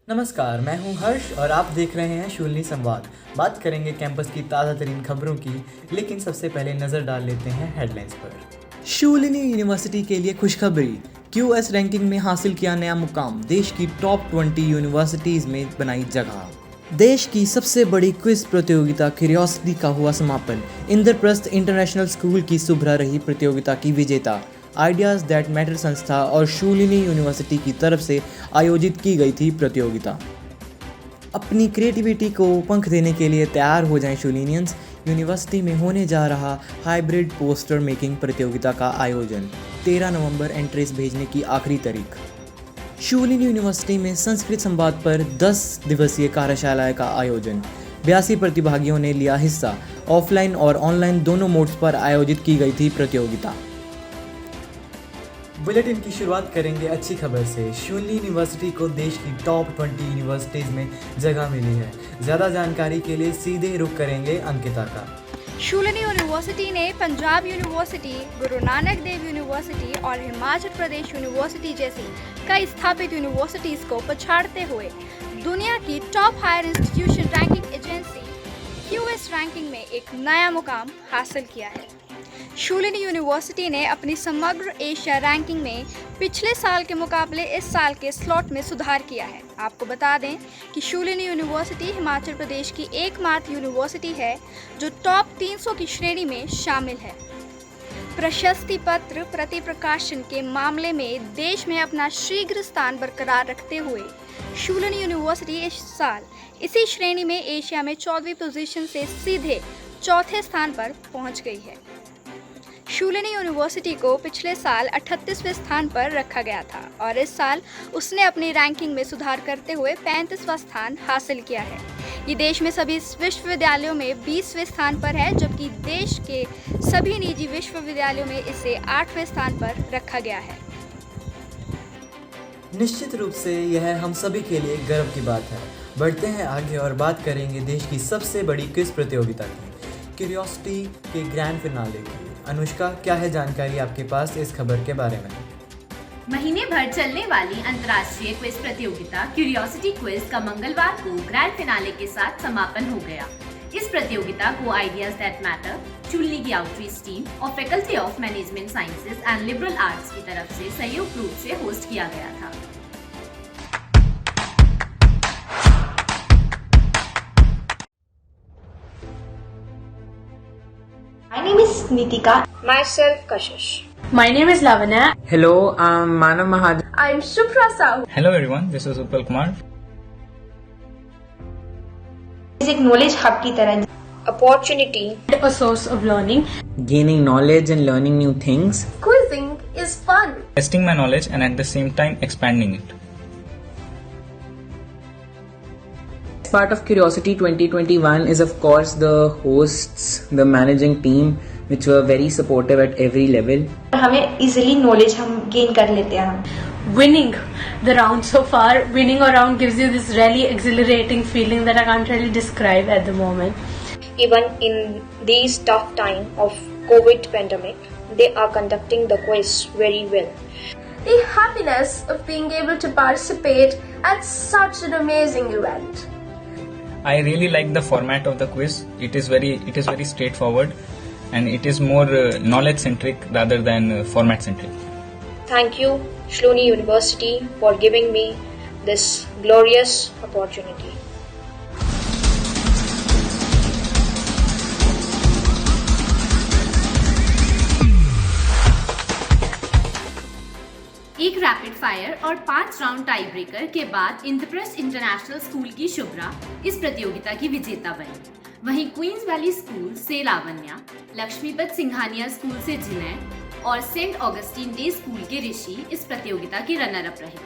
नमस्कार, मैं हूं हर्ष और आप देख रहे हैं शूलिनी संवाद। बात करेंगे कैंपस की ताज़ा तरीन खबरों की, लेकिन सबसे पहले नज़र डाल लेते हैं हेडलाइंस पर। शूलिनी यूनिवर्सिटी के लिए खुशखबरी, QS रैंकिंग में हासिल किया नया मुकाम, देश की टॉप 20 यूनिवर्सिटीज़ में बनाई जगह। देश की सबसे बड़ी क्विज प्रतियोगिता क्यूरियोसिटी का हुआ समापन। इंद्रप्रस्थ इंटरनेशनल स्कूल की शुभ्रा रही प्रतियोगिता की विजेता। आइडियाज़ दैट मैटर संस्था और शूलिनी यूनिवर्सिटी की तरफ से आयोजित की गई थी प्रतियोगिता। अपनी क्रिएटिविटी को पंख देने के लिए तैयार हो जाएं शूलिनियंस। यूनिवर्सिटी में होने जा रहा हाइब्रिड पोस्टर मेकिंग प्रतियोगिता का आयोजन। 13 नवंबर एंट्रीज भेजने की आखिरी तारीख। शूलिनी यूनिवर्सिटी में संस्कृत संवाद पर 10 दिवसीय कार्यशाला का आयोजन। 82 प्रतिभागियों ने लिया हिस्सा। ऑफलाइन और ऑनलाइन दोनों मोड्स पर आयोजित की गई थी प्रतियोगिता। बुलेटिन की शुरुआत करेंगे अच्छी खबर से। शूलिनी यूनिवर्सिटी को देश की टॉप 20 यूनिवर्सिटीज़ में जगह मिली है। ज़्यादा जानकारी के लिए सीधे रुख करेंगे अंकिता का। शूलिनी यूनिवर्सिटी ने पंजाब यूनिवर्सिटी, गुरु नानक देव यूनिवर्सिटी और हिमाचल प्रदेश यूनिवर्सिटी जैसी कई स्थापित यूनिवर्सिटीज़ को पछाड़ते हुए दुनिया की top higher institution ranking agency QS ranking में एक नया मुकाम हासिल किया है। शूलिनी यूनिवर्सिटी ने अपनी समग्र एशिया रैंकिंग में पिछले साल के मुकाबले इस साल के स्लॉट में सुधार किया है। आपको बता दें कि शूलिनी यूनिवर्सिटी हिमाचल प्रदेश की एकमात्र यूनिवर्सिटी है जो टॉप 300 की श्रेणी में शामिल है। प्रशस्ति पत्र प्रति प्रकाशन के मामले में देश में अपना शीघ्र स्थान बरकरार रखते हुए शूलिनी यूनिवर्सिटी इस साल इसी श्रेणी में एशिया में 14वीं पोजीशन से सीधे चौथे स्थान पर पहुंच गई है। शूलिनी यूनिवर्सिटी को पिछले साल 38वें स्थान पर रखा गया था और इस साल उसने अपनी रैंकिंग में सुधार करते हुए 35वां स्थान हासिल किया है। ये देश में सभी विश्वविद्यालयों में 20वें स्थान पर है, जबकि देश के सभी निजी विश्वविद्यालयों में इसे 8वें स्थान पर रखा गया है। निश्चित रूप से यह हम सभी के लिए गर्व की बात है। बढ़ते हैं आगे और बात करेंगे देश की सबसे बड़ी क्विज प्रतियोगिता की, क्यूरियोसिटी के ग्रैंड फिनाले की। अनुष्का, क्या है जानकारी आपके पास इस खबर के बारे में? महीने भर चलने वाली अंतर्राष्ट्रीय क्विज प्रतियोगिता क्यूरियोसिटी क्विज का मंगलवार को ग्रैंड फिनाले के साथ समापन हो गया। इस प्रतियोगिता को आइडियाज दैट मैटर, शूलिनी की आउटरीच टीम और faculty of management sciences and liberal arts की तरफ से संयुक्त रूप से होस्ट किया गया था। My name is Nitika. Myself Kashish. My name is Lavanya. Hello, I'm Manav Mahajan. I'm Shubhra Sahu. Hello everyone, this is Utpal Kumar. एक knowledge hub की तरह, opportunity, A source of learning. Gaining knowledge and learning new things. quizzing is fun. Testing my knowledge and at the same time expanding it. Part of Curiosity 2021 is of course the hosts, the managing team, which were very supportive at every level. हमें easily knowledge हम gain कर लेते हैं। Winning the round so far, winning a round gives you this really exhilarating feeling that I can't really describe at the moment. Even in these tough time of COVID pandemic, they are conducting the quiz very well. The happiness of being able to participate at such an amazing event. I really like the format of the quiz. It is very straightforward and it is more knowledge centric rather than format centric. Thank you, Shulini University, for giving me this glorious opportunity. एक rapid fire और 5 round tie breaker के बाद Indraprastha international school की शुभ्रा इस प्रतियोगिता की विजेता बनी। वहीं क्वींस वैली स्कूल से लावण्या, लक्ष्मीपत सिंघानिया स्कूल से जिनय और सेंट ऑगस्टीन डे स्कूल के ऋषि इस प्रतियोगिता के रनर अप रहे।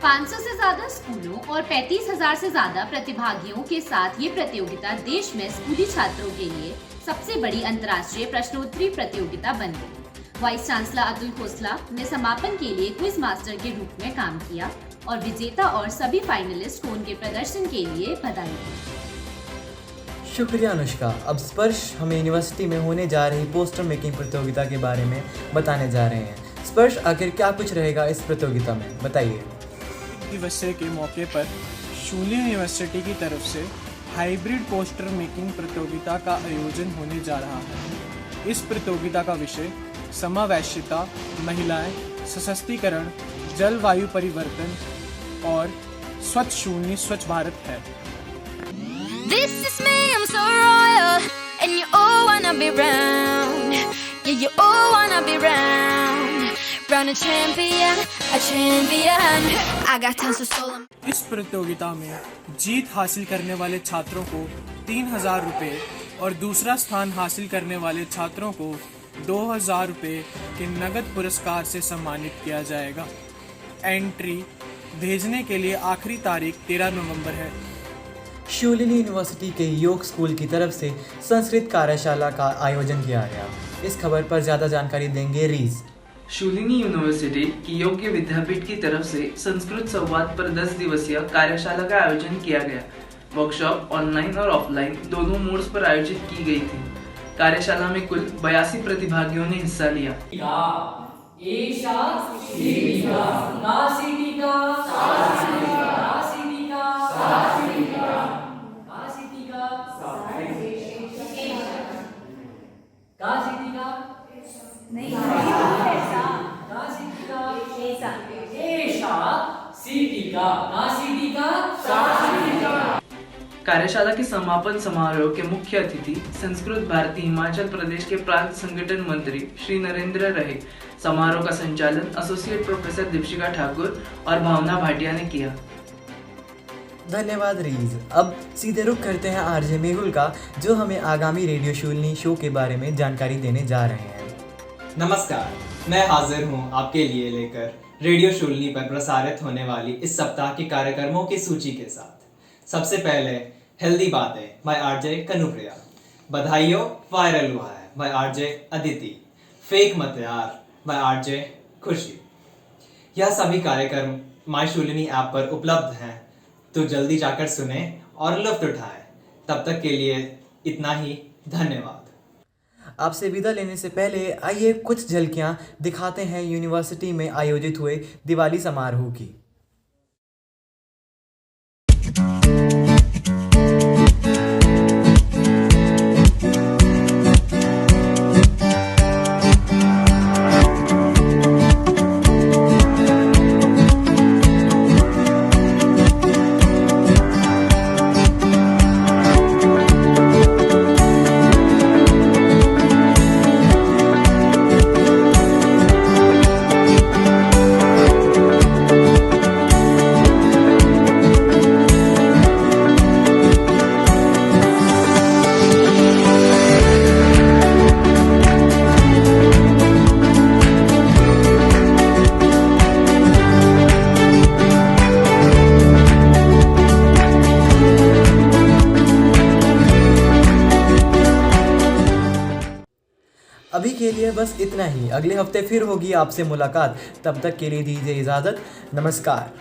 500 से ज्यादा स्कूलों और 35,000 से ज्यादा प्रतिभागियों के साथ ये प्रतियोगिता देश में स्कूली छात्रों के लिए सबसे बड़ी अंतर्राष्ट्रीय प्रश्नोत्तरी प्रतियोगिता बन गई। वाइस चांसलर अतुल खोसला ने समापन के लिए क्विज मास्टर के रूप में काम किया और विजेता और सभी फाइनलिस्ट को उनके प्रदर्शन के लिए बधाई दी। शुक्रिया अनुष्का। अब स्पर्श हमें यूनिवर्सिटी में होने जा रही पोस्टर मेकिंग प्रतियोगिता के बारे में बताने जा रहे हैं। स्पर्श, आखिर क्या कुछ रहेगा इस प्रतियोगिता में, बताइए। दिवसीय के मौके पर शूली यूनिवर्सिटी की तरफ से हाइब्रिड पोस्टर मेकिंग प्रतियोगिता का आयोजन होने जा रहा है। इस प्रतियोगिता का विषय समावेशिता, महिलाएं, सशक्तिकरण, जलवायु परिवर्तन और स्वच्छ शून्य स्वच्छ भारत है। This is me, I'm so royal, and you all wanna be round. Yeah, you all wanna be round. Round a champion, I got tons of soul. इस प्रतियोगिता में जीत हासिल करने वाले छात्रों को 3,000 रुपये और दूसरा स्थान हासिल करने वाले छात्रों को 2,000 रुपये के नगद पुरस्कार से सम्मानित किया जाएगा। एंट्री भेजने के लिए आखिरी तारीख 13 नवंबर है। शूलिनी यूनिवर्सिटी के योग स्कूल की तरफ से संस्कृत कार्यशाला का आयोजन किया गया। इस खबर पर ज़्यादा जानकारी देंगे रीज। शूलिनी यूनिवर्सिटी की योग्य विद्यापीठ की तरफ से संस्कृत संवाद पर 10 दिवसीय कार्यशाला का आयोजन किया गया। वर्कशॉप ऑनलाइन और ऑफलाइन दोनों मोड्स पर आयोजित की गई थी। कार्यशाला में कुल 82 प्रतिभागियों ने हिस्सा लिया। कार्यशाला के समापन समारोह के मुख्य अतिथि संस्कृत भारती हिमाचल प्रदेश के प्रांत संगठन मंत्री श्री नरेंद्र रहे। समारोह का संचालन एसोसिएट प्रोफेसर दीपशिका ठाकुर और भावना भाटिया ने किया। धन्यवाद रीज। अब सीधे रुख करते हैं आरजे मेहुल का, जो हमें आगामी रेडियो शूलिनी शो के बारे में जानकारी देने जा रहे हैं। नमस्कार, मैं हाजिर हूँ आपके लिए लेकर रेडियो शूलिनी पर प्रसारित होने वाली इस सप्ताह के कार्यक्रमों की सूची के साथ। सबसे पहले हेल्दी बातें बाय आरजे कनुप्रिया, बधाइयों वायरल हुआ है बाय आरजे अदिति, फेक मत यार बाय आरजे खुशी। यह सभी कार्यक्रम माय शूलिनी ऐप पर उपलब्ध हैं, तो जल्दी जाकर सुने और लुत्फ उठाएं। तब तक के लिए इतना ही, धन्यवाद। आपसे विदा लेने से पहले आइए कुछ झलकियां दिखाते हैं यूनिवर्सिटी में आयोजित हुए दिवाली समारोह की। अभी के लिए बस इतना ही। अगले हफ्ते फिर होगी आपसे मुलाकात। तब तक के लिए दीजिए इजाज़त। नमस्कार।